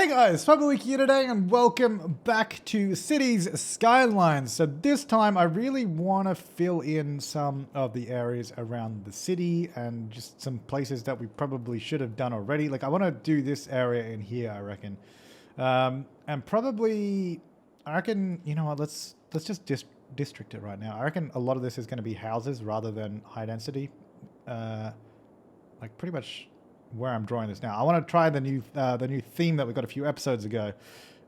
Hey guys, Flabaliki here today and welcome back to Cities Skylines. So this time I really want to fill in some of the areas around the city and just some places that we probably should have done already. Like I want to do this area in here, I reckon. And probably, I reckon, you know what, let's just district it right now. I reckon a lot of this is going to be houses rather than high density. Like pretty much where I'm drawing this now. I want to try the new theme that we got a few episodes ago.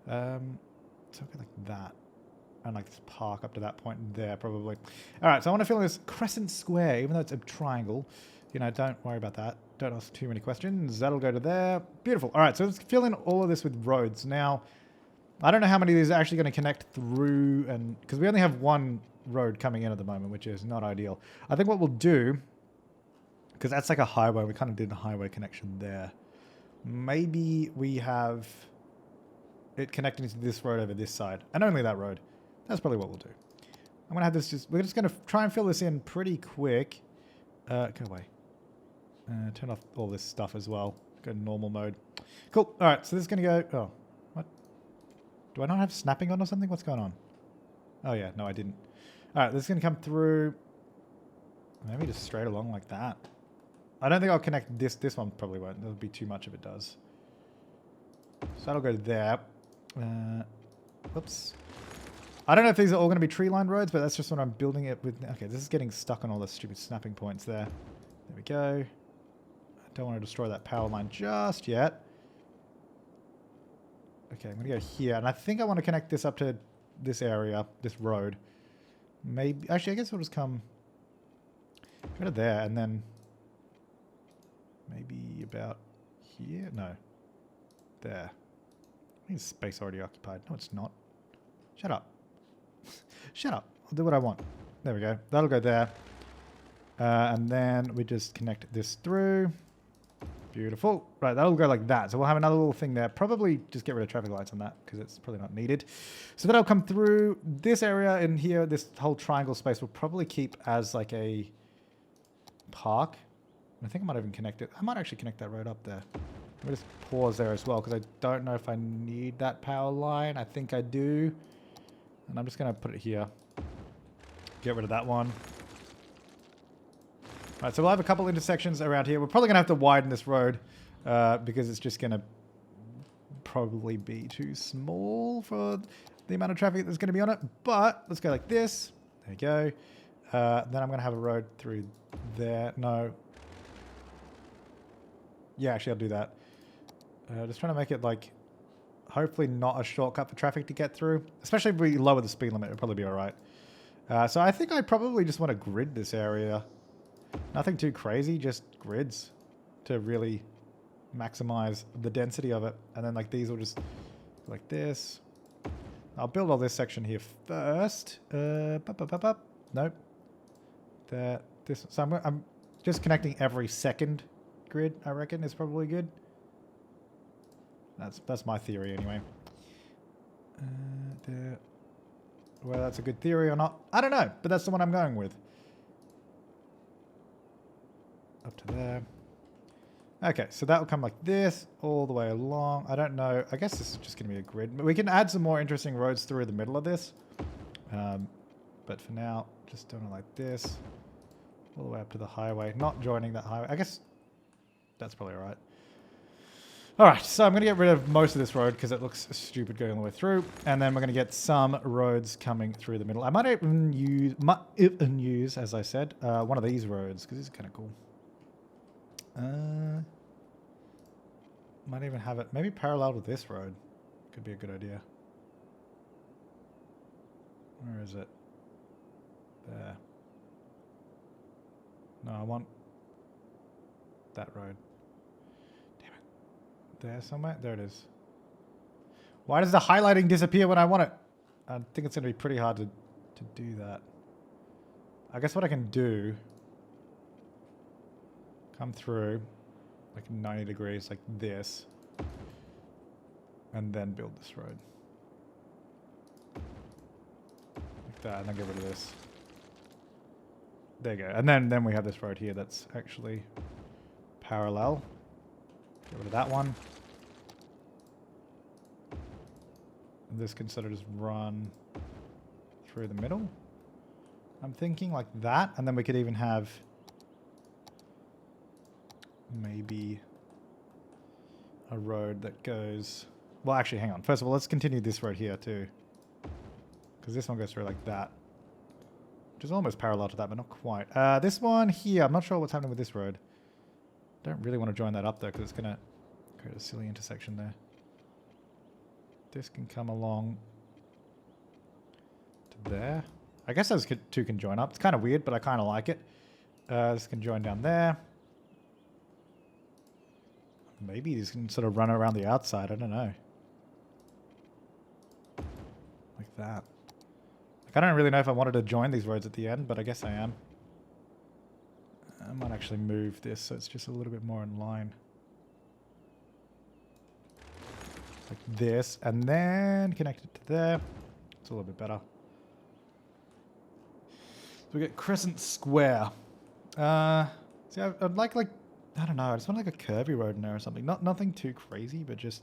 Something like that. And like this park up to that point there, probably. All right, so I want to fill in this Crescent square, even though it's a triangle. You know, don't worry about that. Don't ask too many questions. That'll go to there. Beautiful. All right, so let's fill in all of this with roads. Now, I don't know how many of these are actually going to connect through, and because we only have one road coming in at the moment, which is not ideal. I think what we'll do, because that's like a highway. We kind of did a highway connection there. Maybe we have it connecting to this road over this side. And only that road. That's probably what we'll do. I'm going to have this just... We're just going to try and fill this in pretty quick. Go away. Turn off all this stuff as well. Go to normal mode. Cool. Alright, so this is going to go... Oh, what? Do I not have snapping on or something? What's going on? Oh yeah, no I didn't. Alright, this is going to come through... Maybe just straight along like that. I don't think I'll connect this. This one probably won't. That'll be too much if it does. So that'll go there. Whoops. I don't know if these are all going to be tree-lined roads, but that's just what I'm building it with. Okay, this is getting stuck on all the stupid snapping points there. There we go. I don't want to destroy that power line just yet. Okay, I'm going to go here. And I think I want to connect this up to this area, this road. Maybe. Actually, I guess we'll just come... Go to there, and then... Maybe about here? No. There. I think space already occupied. No, it's not. Shut up. Shut up. I'll do what I want. There we go. That'll go there. And then we just connect this through. Beautiful. Right, that'll go like that. So we'll have another little thing there. Probably just get rid of traffic lights on that because it's probably not needed. So that'll come through this area in here. This whole triangle space we'll probably keep as like a park. I think I might even connect it. I might actually connect that road up there. Let me just pause there as well because I don't know if I need that power line. I think I do. And I'm just going to put it here. Get rid of that one. Alright, so we'll have a couple intersections around here. We're probably going to have to widen this road because it's just going to probably be too small for the amount of traffic that's going to be on it. But let's go like this. There you go. Then I'm going to have a road through there. No. Yeah, actually, I'll do that. Just trying to make it, like, hopefully not a shortcut for traffic to get through. Especially if we lower the speed limit, it'll probably be alright. So I think I probably just want to grid this area. Nothing too crazy, just grids to really maximize the density of it. And then, like, these will just go like this. I'll build all this section here first. Nope. That, this. So I'm just connecting every second grid, I reckon, is probably good. That's my theory anyway. Whether that's a good theory or not, I don't know, but that's the one I'm going with. Up to there. Okay, so that will come like this all the way along. I don't know. I guess this is just going to be a grid. We can add some more interesting roads through the middle of this. But for now, just doing it like this. All the way up to the highway. Not joining that highway. I guess that's probably alright. Alright, so I'm going to get rid of most of this road because it looks stupid going all the way through. And then we're going to get some roads coming through the middle. I might even use, as I said, one of these roads because this is kind of cool. Might even have it maybe parallel with this road. Could be a good idea. Where is it? There. No, I want that road. Damn it. There somewhere? There it is. Why does the highlighting disappear when I want it? I think it's going to be pretty hard to do that. I guess what I can do... Come through like 90 degrees like this. And then build this road. Like that, and then get rid of this. There you go. And then we have this road here that's actually parallel. Get rid of that one. this can sort of just run through the middle. I'm thinking like that, and then we could even have maybe a road that goes... Well, actually, hang on. First of all, let's continue this road here too, because this one goes through like that, which is almost parallel to that, but not quite. This one here, I'm not sure what's happening with this road. Don't really want to join that up though, because it's going to create a silly intersection there. This can come along to there. I guess those two can join up. It's kind of weird, but I kind of like it. This can join down there. Maybe these can sort of run around the outside. I don't know. Like that. Like, I don't really know if I wanted to join these roads at the end, but I guess I am. I might actually move this so it's just a little bit more in line. Like this, and then connect it to there. It's a little bit better. So we get Crescent Square. See, I'd like, I don't know, I just want like a curvy road in there or something. Nothing too crazy, but just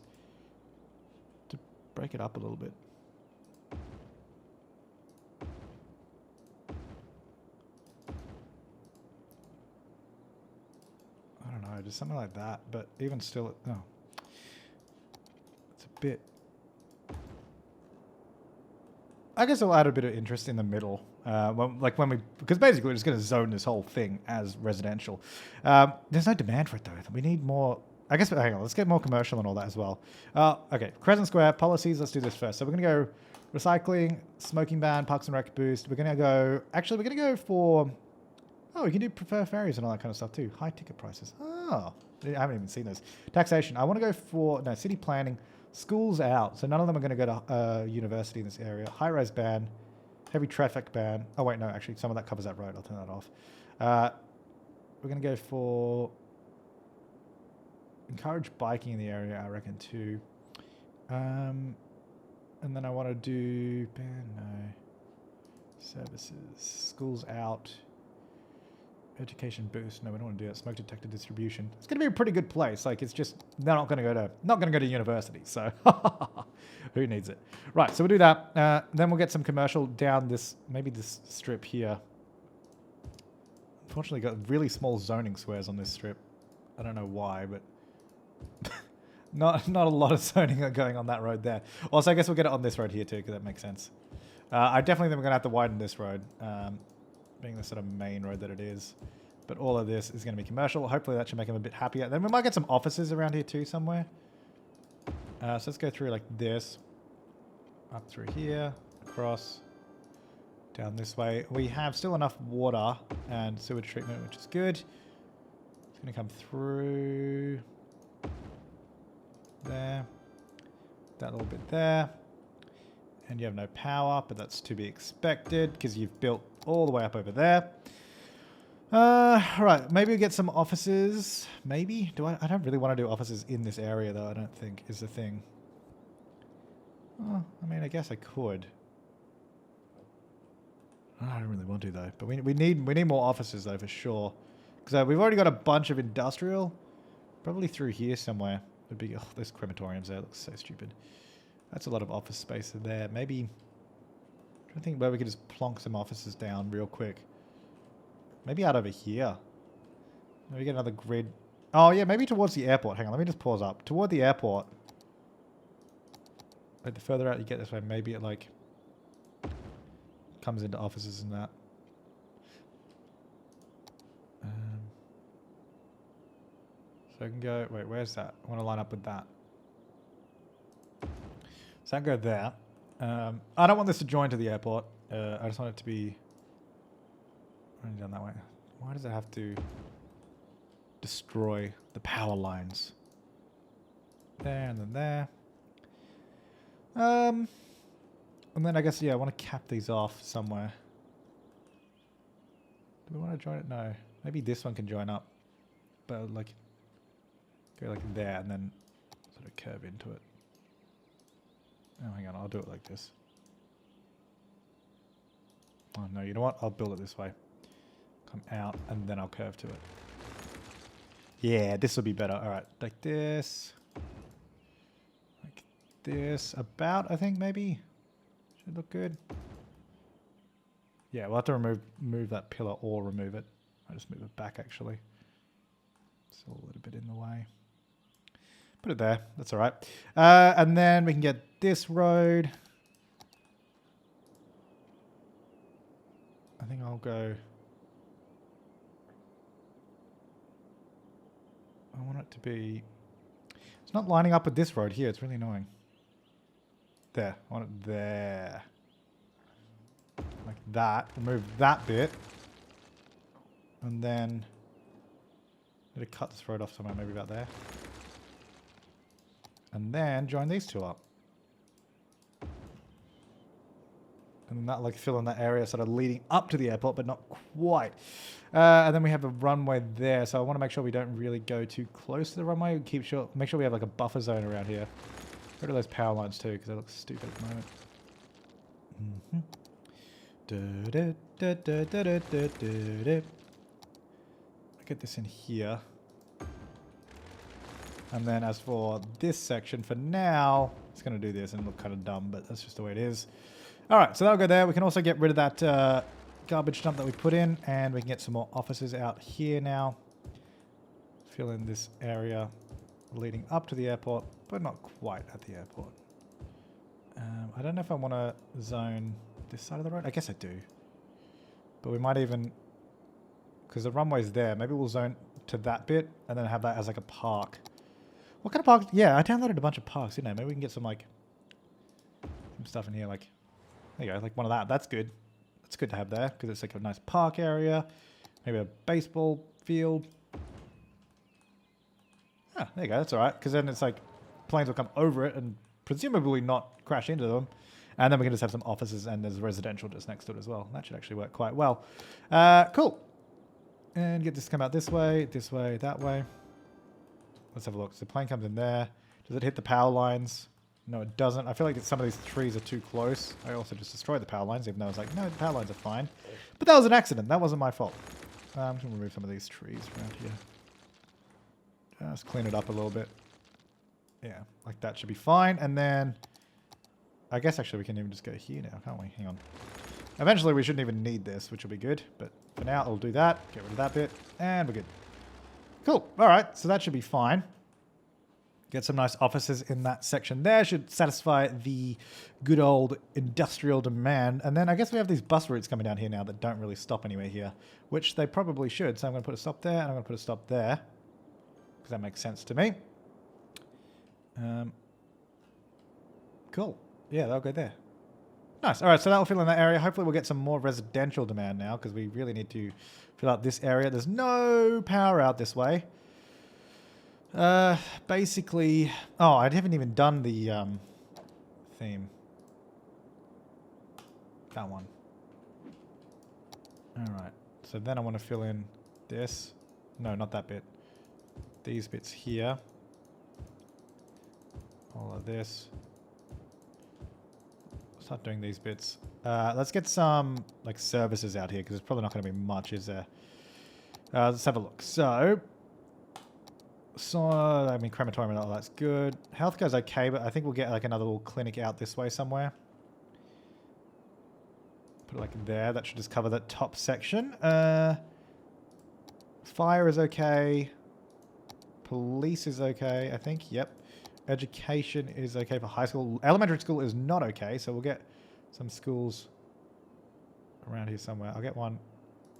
to break it up a little bit. I don't know, just something like that, but even still, no. It's a bit... I guess it'll add a bit of interest in the middle. Because basically we're just going to zone this whole thing as residential. There's no demand for it though. We need more. I guess, hang on, let's get more commercial and all that as well. Okay, Crescent Square, policies, let's do this first. So we're going to go recycling, smoking ban, parks and rec boost. We're going to go, actually we're going to go for, we can do prefer ferries and all that kind of stuff too. High ticket prices. Oh, I haven't even seen those. Taxation, I want to go for, no, city planning. Schools out, so none of them are going to go to university in this area. High-rise ban, heavy traffic ban. Oh wait, no, actually some of that covers that road. I'll turn that off. We're going to go for encourage biking in the area, I reckon too. And then I want to do ban, no. Services, schools out. Education boost. No, we don't want to do that. Smoke detector distribution. It's going to be a pretty good place. Like, it's just they're not going to go to university. So who needs it? Right. So we'll do that. Then we'll get some commercial down this, maybe this strip here. Unfortunately, got really small zoning squares on this strip. I don't know why, but not a lot of zoning going on that road there. Also, I guess we'll get it on this road here too, because that makes sense. I definitely think we're going to have to widen this road. Being the sort of main road that it is. But all of this is going to be commercial. Hopefully that should make them a bit happier. Then we might get some offices around here too somewhere. So let's go through like this. Up through here. Across. Down this way. We have still enough water and sewage treatment, which is good. It's going to come through there. That little bit there. And you have no power, but that's to be expected because you've built all the way up over there. Right, maybe we get some offices. Maybe? I don't really want to do offices in this area though, I don't think is the thing. Oh, I mean, I guess I could. I don't really want to though, but we need more offices though for sure. Because we've already got a bunch of industrial. Probably through here somewhere. Would be, oh, there's crematoriums there, it looks so stupid. That's a lot of office space there. Maybe, I'm trying to think where we could just plonk some offices down real quick. Maybe out over here. Maybe get another grid. Oh yeah, maybe towards the airport. Hang on, let me just pause up. Toward the airport. Like the further out you get this way, maybe it like comes into offices and that. So I can go, wait, where's that? I want to line up with that. So I can go there. I don't want this to join to the airport. I just want it to be running down that way. Why does it have to destroy the power lines? There and then there. And then I guess, yeah, I want to cap these off somewhere. Do we want to join it? No. Maybe this one can join up. But like, go like there and then sort of curve into it. Oh, hang on, I'll do it like this. Oh, no, you know what? I'll build it this way. Come out, and then I'll curve to it. Yeah, this will be better. All right, like this. Like this about, I think, maybe. Should look good. Yeah, we'll have to move that pillar or remove it. I'll just move it back, actually. It's all a little bit in the way. Put it there. That's all right. And then we can get this road. I think I'll go... I want it to be... It's not lining up with this road here. It's really annoying. There. I want it there. Like that. Remove that bit. And then... Need to cut this road off somewhere, maybe about there. And then join these two up. And then that like fill in that area sort of leading up to the airport, but not quite. And then we have a runway there, so I want to make sure we don't really go too close to the runway. Make sure we have like a buffer zone around here. Get rid of those power lines too, because they look stupid at the moment. I'll get this in here. And then as for this section, for now, it's going to do this and look kind of dumb, but that's just the way it is. All right, so that'll go there. We can also get rid of that garbage dump that we put in, and we can get some more offices out here now. Fill in this area leading up to the airport, but not quite at the airport. I don't know if I want to zone this side of the road. I guess I do. But we might even... Because the runway's there. Maybe we'll zone to that bit and then have that as like a park. What kind of park? Yeah, I downloaded a bunch of parks, didn't I? Maybe we can get some like... Some stuff in here like... There you go, like one of that. That's good. That's good to have there because it's like a nice park area. Maybe a baseball field. Ah, there you go. That's all right. Because then it's like planes will come over it and presumably not crash into them. And then we can just have some offices and there's residential just next to it as well. That should actually work quite well. Cool. And get this to come out this way, that way. Let's have a look. So the plane comes in there. Does it hit the power lines? No, it doesn't. I feel like some of these trees are too close. I also just destroyed the power lines, even though I was like, no, the power lines are fine. But that was an accident. That wasn't my fault. I'm just going to remove some of these trees around here. Just clean it up a little bit. Yeah, like that should be fine. And then, I guess actually we can even just go here now, can't we? Hang on. Eventually we shouldn't even need this, which will be good. But for now, I'll do that. Get rid of that bit. And we're good. Cool. All right. So that should be fine. Get some nice offices in that section there. Should satisfy the good old industrial demand. And then I guess we have these bus routes coming down here now that don't really stop anywhere here, which they probably should. So I'm going to put a stop there and I'm going to put a stop there because that makes sense to me. Cool. Yeah, that'll go there. Nice. All right, so that'll fill in that area. Hopefully we'll get some more residential demand now because we really need to fill out this area. There's no power out this way. Basically... Oh, I haven't even done the theme. That one. Alright. So then I want to fill in this. No, not that bit. These bits here. All of this. Start doing these bits. Let's get some like services out here because there's probably not going to be much, is there? Let's have a look. So, I mean, crematorium and all that's good. Healthcare's okay, but I think we'll get like another little clinic out this way somewhere. Put it like there. That should just cover that top section. Fire is okay. Police is okay, I think. Yep. Education is okay for high school. Elementary school is not okay, so we'll get some schools around here somewhere. I'll get one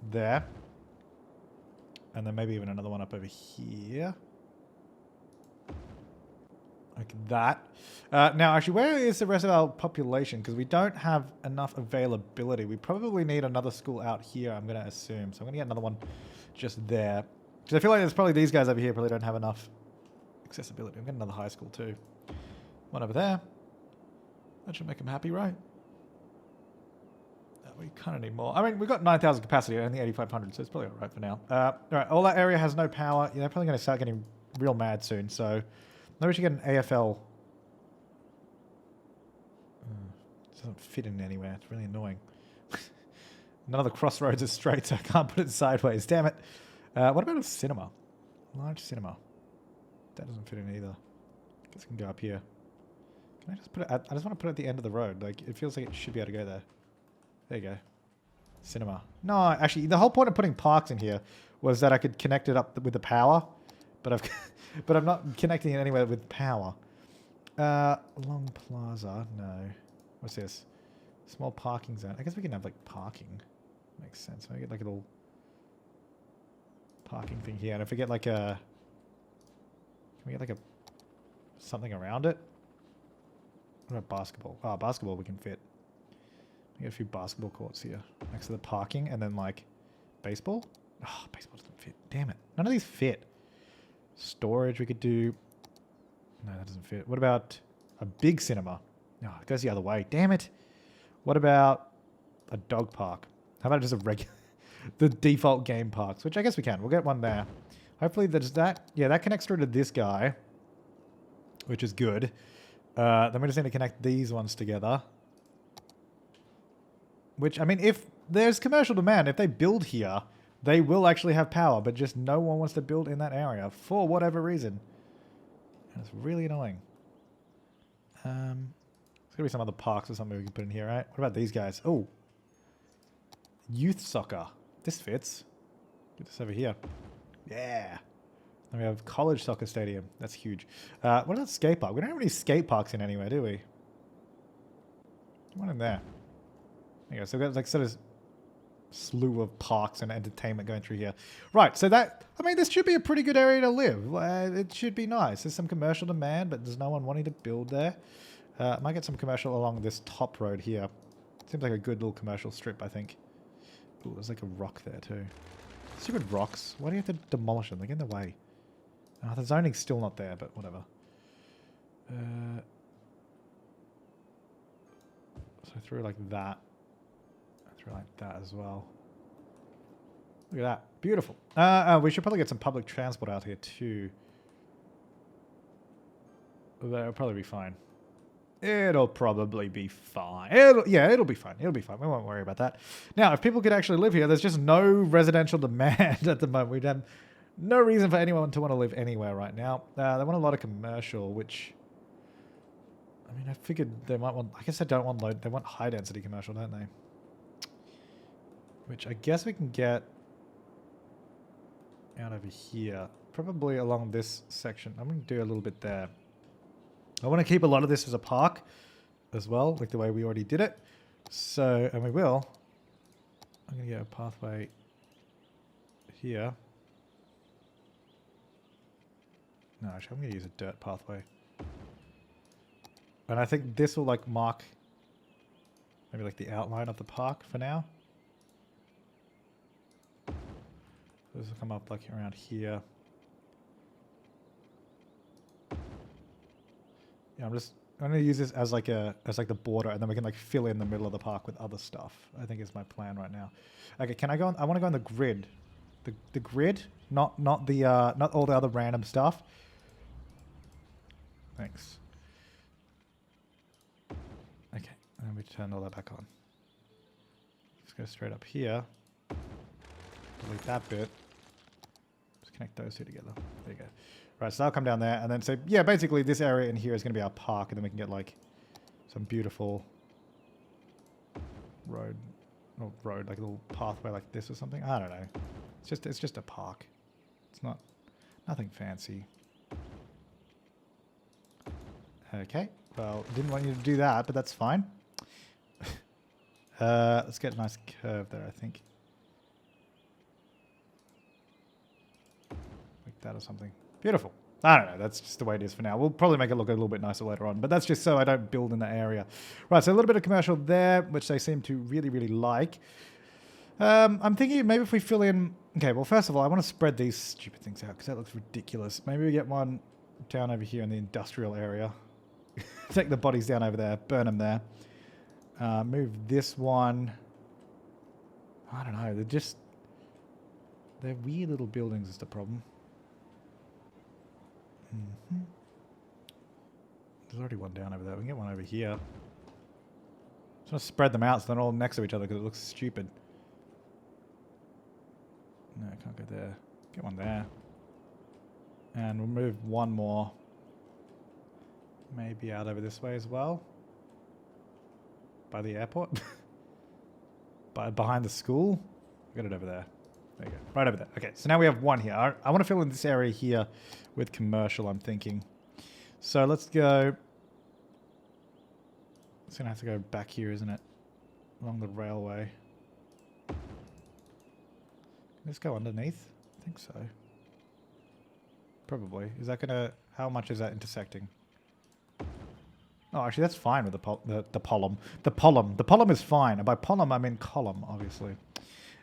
there. And then maybe even another one up over here. Like that. Now, actually, where is the rest of our population? Because we don't have enough availability. We probably need another school out here, I'm going to assume. So I'm going to get another one just there. Because I feel like there's probably these guys over here probably don't have enough accessibility. I'm getting another high school too. One over there. That should make them happy, right? We kind of need more. I mean, we've got 9,000 capacity, only 8,500, so it's probably all right for now. All right, all that area has no power. Yeah, they're probably going to start getting real mad soon, so maybe we should get an AFL. It doesn't fit in anywhere. It's really annoying. None of the crossroads is straight, so I can't put it sideways. Damn it. What about a cinema? Large cinema. That doesn't fit in either. Guess we can go up here. Can I just put it at, I just want to put it at the end of the road. Like, it feels like it should be able to go there. There you go. Cinema. No, actually, the whole point of putting parks in here was that I could connect it up with the power. But but I'm not connecting it anywhere with power. Long plaza. No. What's this? Small parking zone. I guess we can have, like, parking. Makes sense. I get, like, a little parking thing here. And if we get, like, a... Can we get, like, a... something around it? What about basketball? Oh, basketball we can fit. We get a few basketball courts here next to the parking, and then like baseball. Oh, baseball doesn't fit. Damn it! None of these fit. Storage we could do. No, that doesn't fit. What about a big cinema? No, it goes the other way. Damn it! What about a dog park? How about just a regular, the default game parks? Which I guess we can. We'll get one there. Hopefully there's that. Yeah, that connects through to this guy, which is good. Then we just need to connect these ones together. Which, I mean, if there's commercial demand, if they build here, they will actually have power, but just no one wants to build in that area for whatever reason. And it's really annoying. There's going to be some other parks or something we can put in here, right? What about these guys? Oh. Youth soccer. This fits. Get this over here. Yeah. Then we have college soccer stadium. That's huge. What about skate park? We don't have any skate parks in anywhere, do we? One in there. There you go. So we've got like sort of slew of parks and entertainment going through here. Right. So that, I mean, this should be a pretty good area to live. It should be nice. There's some commercial demand, but there's no one wanting to build there. Might get some commercial along this top road here. Seems like a good little commercial strip, I think. Ooh, there's like a rock there too. Stupid rocks. Why do you have to demolish them? They get in the way. The zoning's still not there, but whatever. So through like that. Through like that as well. Look at that. Beautiful. We should probably get some public transport out here too. That'll probably be fine. It'll probably be fine. It'll be fine. It'll be fine. We won't worry about that. Now, if people could actually live here, there's just no residential demand at the moment. We'd have no reason for anyone to want to live anywhere right now. They want a lot of commercial, which... I mean, I figured they might want... I guess they don't want low... They want high-density commercial, don't they? Which I guess we can get out over here. Probably along this section. I'm going to do a little bit there. I want to keep a lot of this as a park as well, like the way we already did it. So, and we will. I'm going to get a pathway here. No, actually, I'm going to use a dirt pathway. And I think this will like mark maybe like the outline of the park for now. This will come up like around here. Yeah, I'm going to use this as like the border, and then we can like fill in the middle of the park with other stuff. I think is my plan right now. Okay, can I go on? I want to go on the grid. The grid, not all the other random stuff. Thanks. Okay, and then we turn all that back on. Just go straight up here. Delete that bit. Just connect those two together. There you go. Right, so I'll come down there, and then so yeah, basically this area in here is going to be our park, and then we can get like some beautiful road, like a little pathway like this or something. I don't know. It's just a park. It's nothing fancy. Okay, well, didn't want you to do that, but that's fine. Let's get a nice curve there, I think. Like that or something. Beautiful. I don't know. That's just the way it is for now. We'll probably make it look a little bit nicer later on, but that's just so I don't build in that area. Right, so a little bit of commercial there, which they seem to really, really like. I'm thinking maybe if we fill in... Okay, well, first of all, I want to spread these stupid things out because that looks ridiculous. Maybe we get one down over here in the industrial area. Take the bodies down over there, burn them there. Move this one. I don't know. They're weird little buildings is the problem. There's already one down over there. We can get one over here. Just want to spread them out so they're all next to each other because it looks stupid. No, I can't go there. Get one there. And we'll move one more Maybe out over this way as well. By the airport. Behind the school. Got it over there. There you go. Right over there. Okay, so now we have one here. I want to fill in this area here with commercial, I'm thinking. So let's go. It's going to have to go back here, isn't it? Along the railway. Let's go underneath. I think so. Probably. Is that going to... How much is that intersecting? Oh, actually, that's fine with the polym. The polym. The polym is fine. And by polym, I mean column, obviously.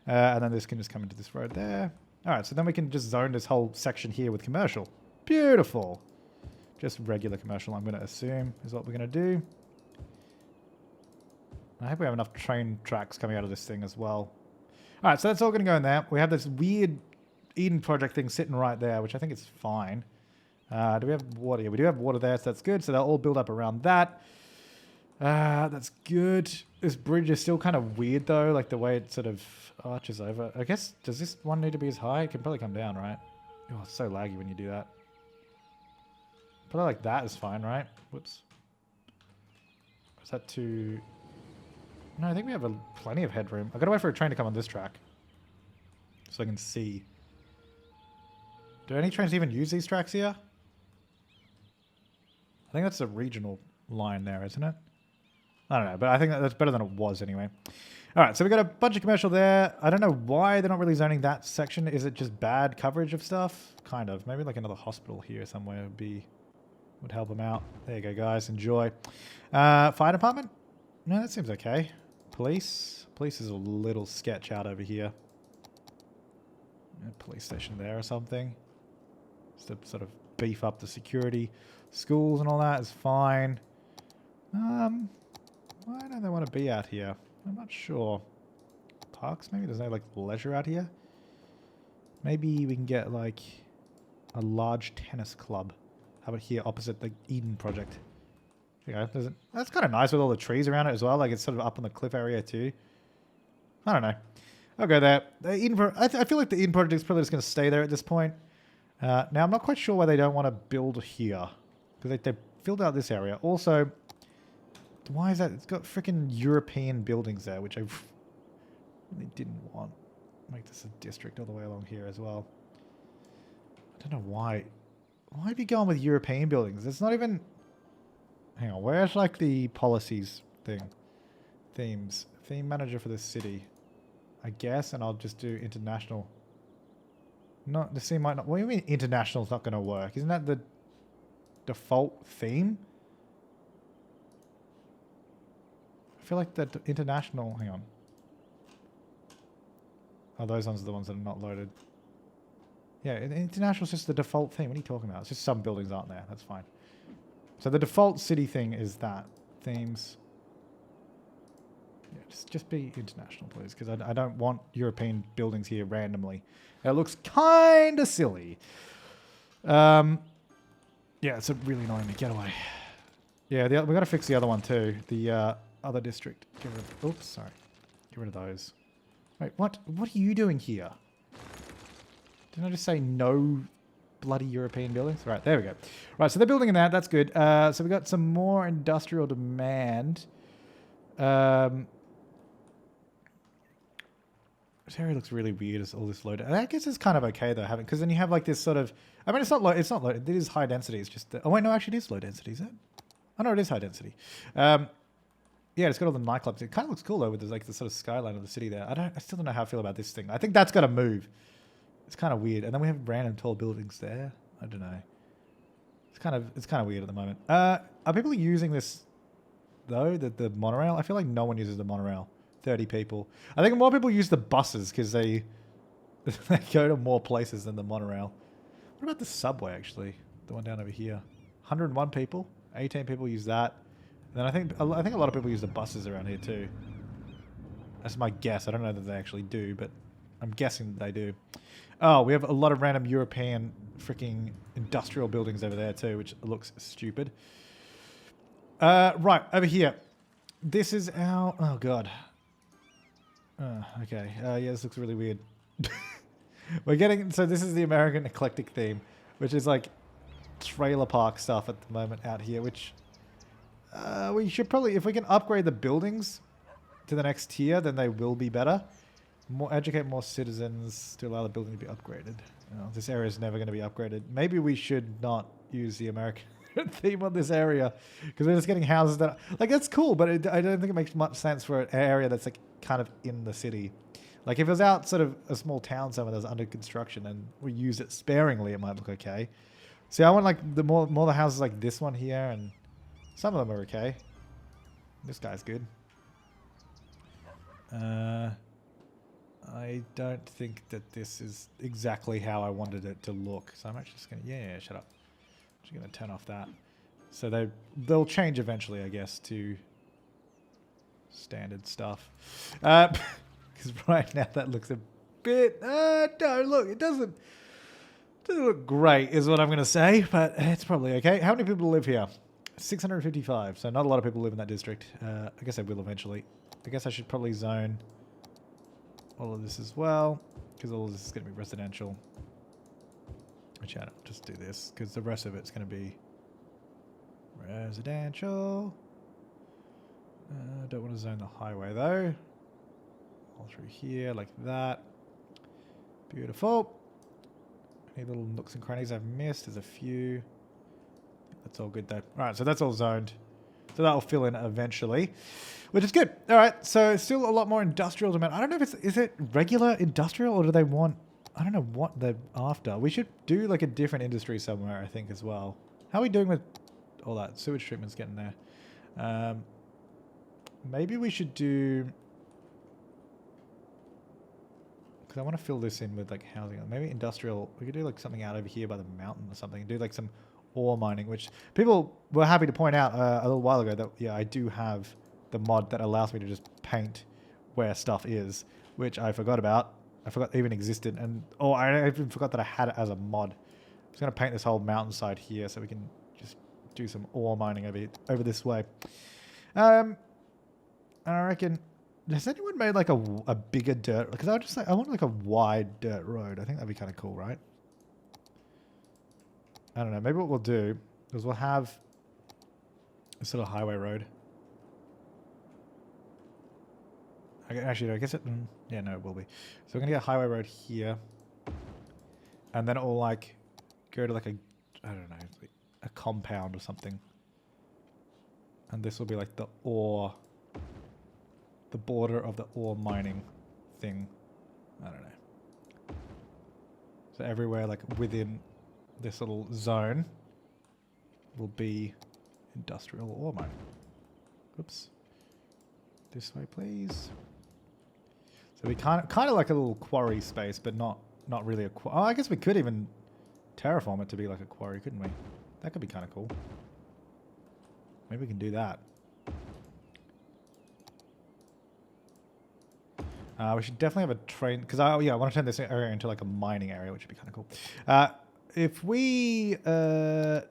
And then this can just come into this road there. All right, so then we can just zone this whole section here with commercial. Beautiful. Just regular commercial, I'm going to assume, is what we're going to do. I hope we have enough train tracks coming out of this thing as well. All right, so that's all going to go in there. We have this weird Eden project thing sitting right there, which I think is fine. Do we have water here? We do have water there, so that's good. So they'll all build up around that. That's good. This bridge is still kind of weird, though, like the way it sort of arches over. I guess, does this one need to be as high? It can probably come down, right? Oh, it's so laggy when you do that. Probably like that is fine, right? Whoops. Is that too... No, I think we have plenty of headroom. I've got to wait for a train to come on this track. So I can see. Do any trains even use these tracks here? I think that's a regional line there, isn't it? I don't know, but I think that's better than it was anyway. All right, so we got a bunch of commercial there. I don't know why they're not really zoning that section. Is it just bad coverage of stuff? Kind of. Maybe like another hospital here somewhere would help them out. There you go, guys. Enjoy. Fire department? No, that seems okay. Police? Police is a little sketch out over here. A police station there or something. Just to sort of beef up the security. Schools and all that is fine. Why don't they want to be out here? I'm not sure. Parks maybe? There's no like leisure out here? Maybe we can get like a large tennis club. How about here opposite the Eden project? Yeah, that's kind of nice with all the trees around it as well. Like it's sort of up on the cliff area too. I don't know. I'll go there. The Eden I feel like the Eden project is probably just going to stay there at this point. Now I'm not quite sure why they don't want to build here. Because they filled out this area. Also, why is that? It's got freaking European buildings there, which I really didn't want. Make this a district all the way along here as well. I don't know why. Why be going with European buildings? It's not even... Hang on, where's like the policies thing? Themes. Theme manager for the city. I guess, and I'll just do international. Not, the theme might not... What do you mean international's not going to work? Isn't that the default theme? I feel like that international... Hang on. Oh, those ones are the ones that are not loaded. Yeah, international is just the default theme. What are you talking about? It's just some buildings aren't there. That's fine. So the default city thing is that. Themes. Yeah, just be international, please, because I don't want European buildings here randomly. It looks kind of silly. Yeah, it's really annoying me. Get away. Yeah, we got to fix the other one too. The other district. Get rid of... Oops, sorry. Get rid of those. Wait, what? What are you doing here? Didn't I just say no bloody European buildings? Right, there we go. Right, so they're building in that. That's good. So we got some more industrial demand. This area looks really weird as all this loaded. And I guess it's kind of okay though, having, because then you have like this sort of... I mean, it's not low. It's not low. It is high density. It's just... oh wait, no, actually, it is low density. Is it? Oh no, it is high density. Yeah, it's got all the nightclubs. It kind of looks cool though, with like the sort of skyline of the city there. I still don't know how I feel about this thing. I think that's got to move. It's kind of weird. And then we have random tall buildings there. I don't know. It's kind of weird at the moment. Are people using this though? The monorail? I feel like no one uses the monorail. 30 people. I think more people use the buses because they go to more places than the monorail. What about the subway actually? The one down over here. 101 people. 18 people use that. And then I think a lot of people use the buses around here too. That's my guess. I don't know that they actually do, but I'm guessing that they do. Oh, we have a lot of random European freaking industrial buildings over there too, which looks stupid. Right, over here. This is our... Oh, God. Okay. Yeah, this looks really weird. We're getting... So this is the American eclectic theme, which is like trailer park stuff at the moment out here, which We should probably, if we can upgrade the buildings to the next tier, then they will be better. Educate more citizens to allow the building to be upgraded. Oh, this area is never going to be upgraded. Maybe we should not use the American theme on this area because we're just getting houses that like that's cool, but I don't think it makes much sense for an area that's like kind of in the city. Like if it was out sort of a small town somewhere that's under construction and we use it sparingly, it might look okay. See, I want like the more the houses like this one here, and some of them are okay. This guy's good. I don't think that this is exactly how I wanted it to look. So I'm actually just going to... Yeah, shut up. I'm just going to turn off that. So they'll change eventually, I guess, to standard stuff. Because right now that looks a bit... no, look, it doesn't look great is what I'm going to say. But it's probably okay. How many people live here? 655. So not a lot of people live in that district. I guess I will eventually. I guess I should probably zone... all of this as well, because all of this is going to be residential. Which I'll just do this, because the rest of it's going to be residential. Don't want to zone the highway though. All through here, like that. Beautiful. Any little nooks and crannies I've missed? There's a few. That's all good though. Alright, so that's all zoned. So that'll fill in eventually, which is good. All right, so it's still a lot more industrial demand. I don't know if is it regular industrial or do they want, I don't know what they're after. We should do like a different industry somewhere, I think, as well. How are we doing with all that? Sewage treatment's getting there. Maybe we should do, because I want to fill this in with like housing. Maybe industrial, we could do like something out over here by the mountain or something and do like some ore mining, which people were happy to point out a little while ago that, yeah, I do have the mod that allows me to just paint where stuff is, which I forgot about. I forgot it even existed. And, oh, I even forgot that I had it as a mod. I'm just going to paint this whole mountainside here so we can just do some ore mining over this way. I reckon, has anyone made like a bigger dirt? Because I want like a wide dirt road. I think that'd be kind of cool, right? I don't know. Maybe what we'll do is we'll have a sort of highway road. Actually, I guess it... yeah, no, it will be. So we're going to get a highway road here. And then it will, like, go to, like, I don't know, like a compound or something. And this will be, like, the border of the ore mining thing. I don't know. So everywhere, like, within... this little zone will be industrial ore mining. Oops. This way, please. So we kind of like a little quarry space, but not really a quarry. Oh, I guess we could even terraform it to be like a quarry, couldn't we? That could be kind of cool. Maybe we can do that. We should definitely have a train, because I want to turn this area into like a mining area, which would be kind of cool. If we... okay,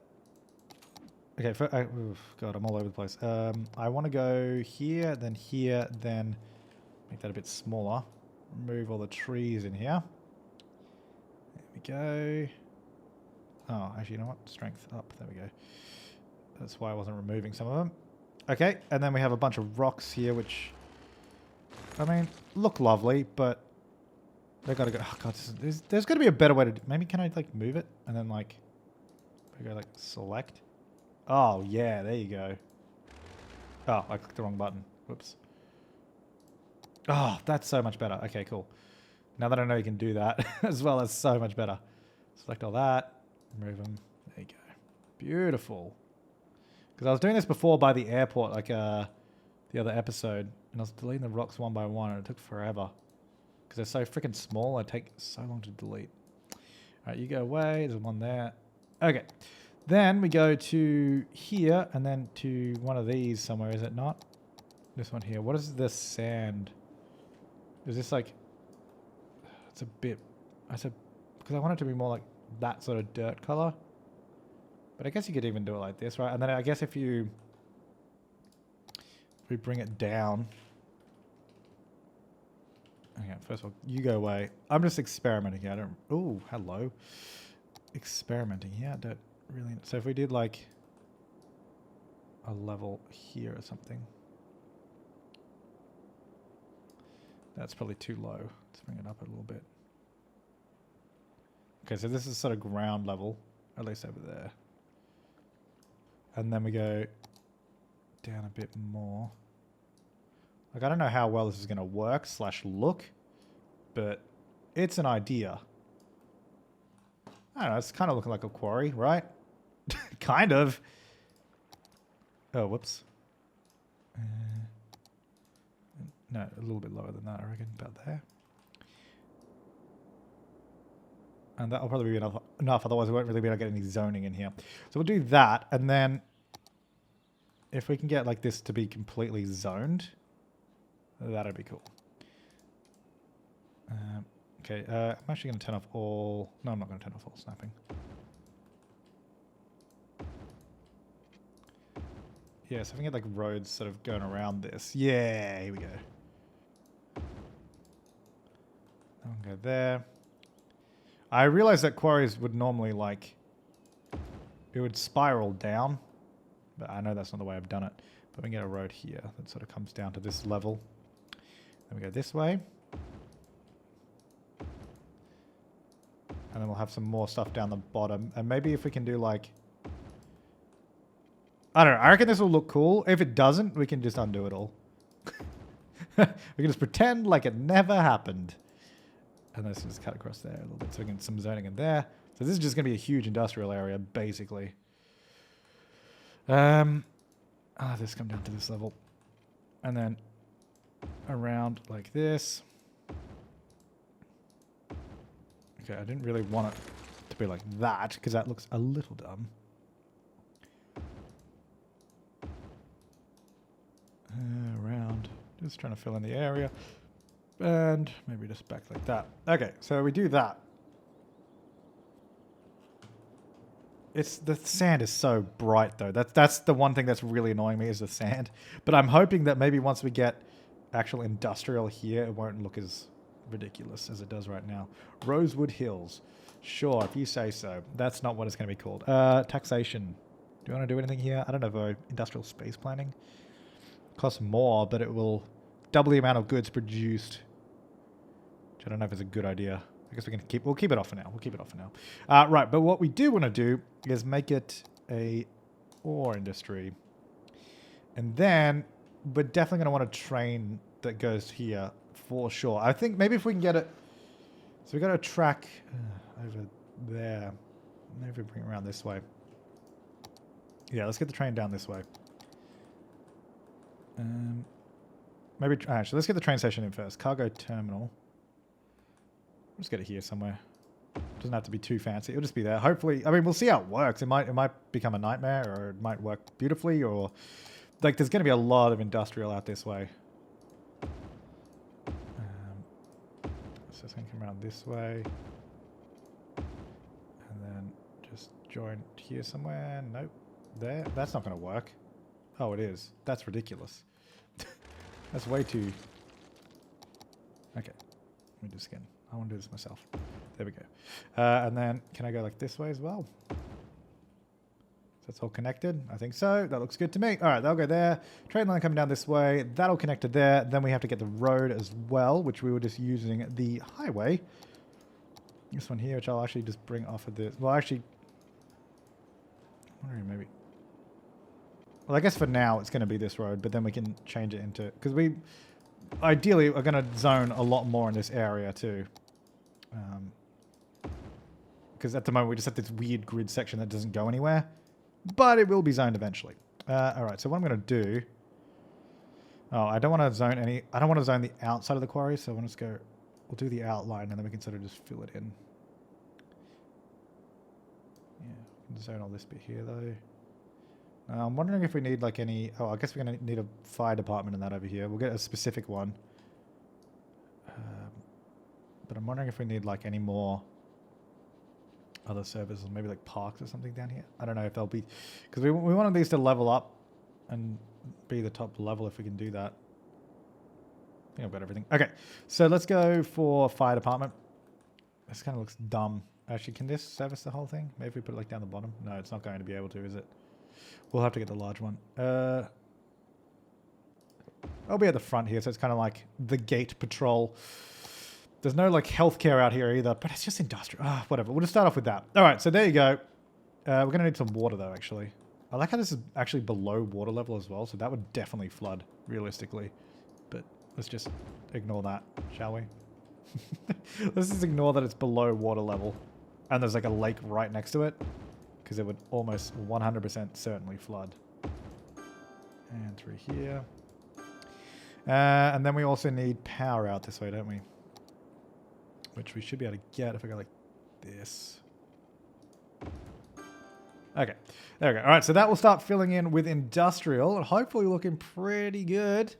God, I'm all over the place. I want to go here, then make that a bit smaller. Remove all the trees in here. There we go. Oh, actually, you know what? Strength up. There we go. That's why I wasn't removing some of them. Okay, and then we have a bunch of rocks here, which, I mean, look lovely, but they gotta go. Oh God, there's got to be a better way to do. Maybe can I like move it and then like I go like select? Oh yeah, there you go. Oh, I clicked the wrong button. Whoops. Oh, that's so much better. Okay, cool. Now that I know you can do that as well, that's so much better. Select all that, remove them. There you go. Beautiful. Because I was doing this before by the airport, like the other episode, and I was deleting the rocks one by one, and it took forever. Because they're so freaking small, they take so long to delete. Alright, you go away. There's one there. Okay. Then we go to here, and then to one of these somewhere, is it not? This one here. What is this sand? Is this like... It's a bit... I said... Because I want it to be more like that sort of dirt color. But I guess you could even do it like this, right? And then I guess if we bring it down... Okay, first of all, you go away. I'm just experimenting here. I don't... Oh, hello. Experimenting here. I don't really... So if we did like... a level here or something. That's probably too low. Let's bring it up a little bit. Okay, so this is sort of ground level, at least over there. And then we go down a bit more. Like, I don't know how well this is going to work / look, but it's an idea. I don't know, it's kind of looking like a quarry, right? Kind of. Oh, whoops. No, a little bit lower than that, I reckon, about there. And that'll probably be enough, otherwise we won't really be able to get any zoning in here. So we'll do that, and then if we can get like this to be completely zoned, that'd be cool. Okay, I'm actually going to turn off all... No, I'm not going to turn off all snapping. Yeah, so if we can get like roads sort of going around this. Yeah, here we go. I'll go there. I realized that quarries would normally like... It would spiral down. But I know that's not the way I've done it. But we can get a road here that sort of comes down to this level. Then we go this way. And then we'll have some more stuff down the bottom. And maybe if we can do like... I don't know. I reckon this will look cool. If it doesn't, we can just undo it all. We can just pretend like it never happened. And let's just cut across there a little bit so we can get some zoning in there. So this is just going to be a huge industrial area, basically. This come down to this level. And then around like this. Okay, I didn't really want it to be like that, because that looks a little dumb. Around. Just trying to fill in the area. And maybe just back like that. Okay, so we do that. The sand is so bright though. That's the one thing that's really annoying me is the sand. But I'm hoping that maybe once we get actual industrial here, it won't look as ridiculous as it does right now. Rosewood Hills. Sure, if you say so. That's not what it's going to be called. Taxation. Do you want to do anything here? I don't know, industrial space planning. Costs more, but it will double the amount of goods produced. Which I don't know if it's a good idea. I guess we'll keep it off for now. We'll keep it off for now. Right, but what we do want to do is make it a ore industry. And then we're definitely going to want a train that goes here for sure. I think maybe if we can get it... So we got a track over there. Maybe we bring it around this way. Yeah, let's get the train down this way. Actually, let's get the train station in first. Cargo terminal. Let's get it here somewhere. Doesn't have to be too fancy. It'll just be there. Hopefully, I mean, we'll see how it works. It might become a nightmare, or it might work beautifully, or like there's going to be a lot of industrial out this way. So it's going to come around this way, and then just join here somewhere. Nope, there. That's not going to work. Oh, it is. That's ridiculous. That's way too... Okay. Let me do this again. I want to do this myself. There we go. And then, can I go like this way as well? So that's all connected? I think so. That looks good to me. All right, that'll go there. Train line coming down this way. That'll connect to there. Then we have to get the road as well, which we were just using the highway. This one here, which I'll actually just bring off of this. Well, actually... I'm wondering maybe... Well, I guess for now it's going to be this road, but then we can change it into... Because we ideally are going to zone a lot more in this area too. Because at the moment we just have this weird grid section that doesn't go anywhere. But it will be zoned eventually. Alright, so what I'm going to do... Oh, I don't want to zone any... I don't want to zone the outside of the quarry, so I want to go... We'll do the outline and then we can sort of just fill it in. Yeah, we can zone all this bit here though. I'm wondering if we need like any... Oh, I guess we're going to need a fire department in that over here. We'll get a specific one. But I'm wondering if we need like any more other services, maybe like parks or something down here. I don't know if they'll be... Because we wanted these to level up and be the top level if we can do that. I think I've got everything. Okay, so let's go for fire department. This kind of looks dumb. Actually, can this service the whole thing? Maybe if we put it like down the bottom? No, it's not going to be able to, is it? We'll have to get the large one. I'll be at the front here, so it's kind of like the gate patrol. There's no like healthcare out here either, but it's just industrial. Ah, whatever. We'll just start off with that. All right, so there you go. We're going to need some water though, actually. I like how this is actually below water level as well, so that would definitely flood, realistically. But let's just ignore that, shall we? Let's just ignore that it's below water level. And there's like a lake right next to it, because it would almost 100% certainly flood. And through here. And then we also need power out this way, don't we? Which we should be able to get if I go like this. Okay, there we go. All right, so that will start filling in with industrial, and hopefully looking pretty good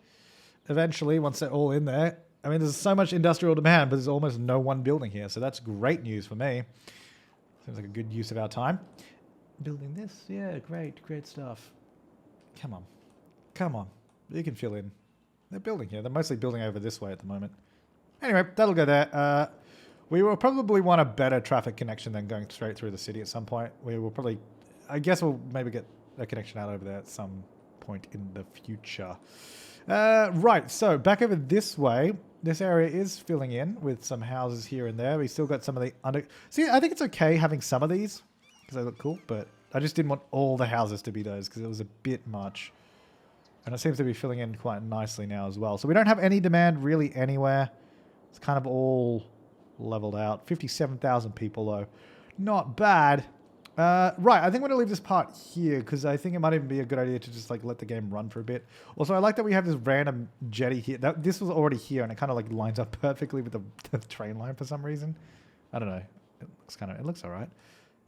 eventually once they're all in there. I mean, there's so much industrial demand, but there's almost no one building here, so that's great news for me. Seems like a good use of our time. Building this, yeah, great stuff. Come on, you can fill in. They're building here. They're mostly building over this way at the moment. Anyway, that'll go there. We will probably want a better traffic connection than going straight through the city at some point. We will probably, I guess we'll maybe get a connection out over there at some point in the future. Right, so back over this way. This area is filling in with some houses here and there. We still got some of the under... See, I think it's okay having some of these because they look cool, but I just didn't want all the houses to be those because it was a bit much. And it seems to be filling in quite nicely now as well. So we don't have any demand really anywhere. It's kind of all leveled out. 57,000 people though. Not bad. Right, I think I'm going to leave this part here because I think it might even be a good idea to just like let the game run for a bit. Also, I like that we have this random jetty here. This was already here and it kind of like lines up perfectly with the train line for some reason. I don't know. It looks all right.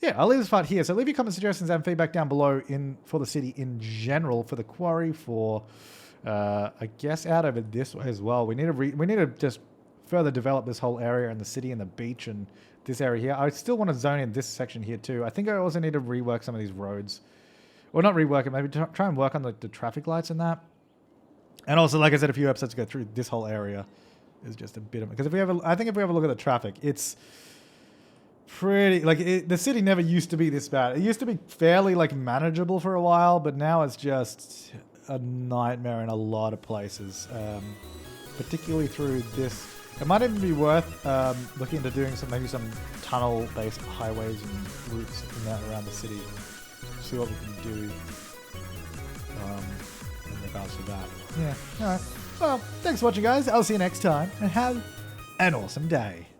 Yeah, I'll leave this part here. So leave your comments, suggestions, and feedback down below for the city in general, for the quarry, for I guess out over this way as well. We need to just further develop this whole area and the city and the beach and this area here. I still want to zone in this section here too. I think I also need to rework some of these roads. Or not rework it, maybe try and work on the traffic lights and that. And also, like I said a few episodes ago, through this whole area is just a bit of... Because I think if we have a look at the traffic, it's pretty... Like, the city never used to be this bad. It used to be fairly, like, manageable for a while, but now it's just a nightmare in a lot of places. Particularly through this... It might even be worth looking into doing maybe some tunnel-based highways and routes in that around the city. See what we can do in regards to that. Yeah, alright. Well, thanks for watching, guys. I'll see you next time, and have an awesome day.